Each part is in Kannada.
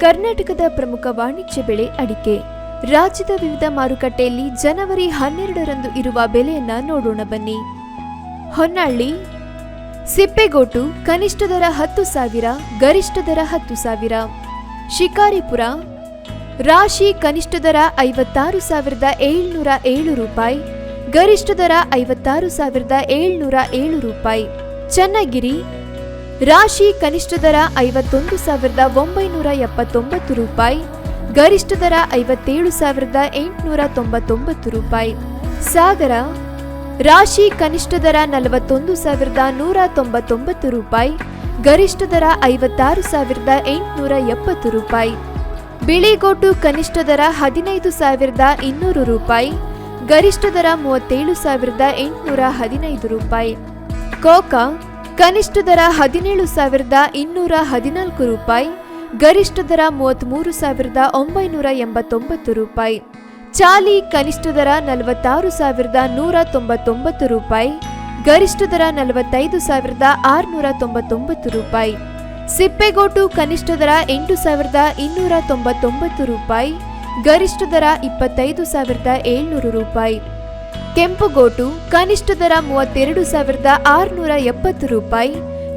ಕರ್ನಾಟಕದ ಪ್ರಮುಖ ವಾಣಿಜ್ಯ ಬೆಳೆ ಅಡಿಕೆ. ರಾಜ್ಯದ ವಿವಿಧ ಮಾರುಕಟ್ಟೆಯಲ್ಲಿ ಜನವರಿ 12ರಂದು ಇರುವ ಬೆಲೆಯನ್ನ ನೋಡೋಣ ಬನ್ನಿ. ಹೊನ್ನಾಳಿ ಸಿಪ್ಪೆಗೋಟು ಕನಿಷ್ಠ ದರ 10,000, ಗರಿಷ್ಠ ದರ 10,000. ಶಿಕಾರಿಪುರ ರಾಶಿ ಕನಿಷ್ಠ ದರ 56,707 ರೂಪಾಯಿ, ಗರಿಷ್ಠ ದರ 56,707 ರೂಪಾಯಿ. ಚನ್ನಗಿರಿ ರಾಶಿ ಕನಿಷ್ಠ ದರ 51,979 ರೂಪಾಯಿ, ಗರಿಷ್ಠ ದರ 57,899 ರೂಪಾಯಿ. ಸಾಗರ ರಾಶಿ ಕನಿಷ್ಠ ದರ 41,199 ರೂಪಾಯಿ, ಗರಿಷ್ಠ ದರ 56,870 ರೂಪಾಯಿ. ಬಿಳಿಗೋಟು ಕನಿಷ್ಠ ದರ 15,200 ರೂಪಾಯಿ, ಗರಿಷ್ಠ ದರ 37,815 ರೂಪಾಯಿ. ಕೋಕಾ ಕನಿಷ್ಠ ದರ 17,214 ರೂಪಾಯಿ, ಗರಿಷ್ಠ ದರ 33,989 ರೂಪಾಯಿ. ಚಾಲಿ ಕನಿಷ್ಠ ದರ 46,199 ರೂಪಾಯಿ, ಗರಿಷ್ಠ ದರ 45,699 ರೂಪಾಯಿ. ಸಿಪ್ಪೆಗೋಟು ಕನಿಷ್ಠ ದರ 8,299 ರೂಪಾಯಿ, ಗರಿಷ್ಠ ದರ 25,700 ರೂಪಾಯಿ. ಕೆಂಪುಗೋಟು ಕನಿಷ್ಠ ದರ 32,670 ರೂಪಾಯಿ,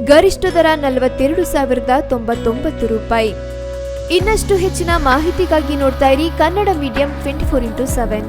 ಗರಿಷ್ಠ ದರ 42,099 ರೂಪಾಯಿ. ಇನ್ನಷ್ಟು ಹೆಚ್ಚಿನ ಮಾಹಿತಿಗಾಗಿ ನೋಡ್ತಾ ಇರಿ ಕನ್ನಡ ಮೀಡಿಯಂ 24x7.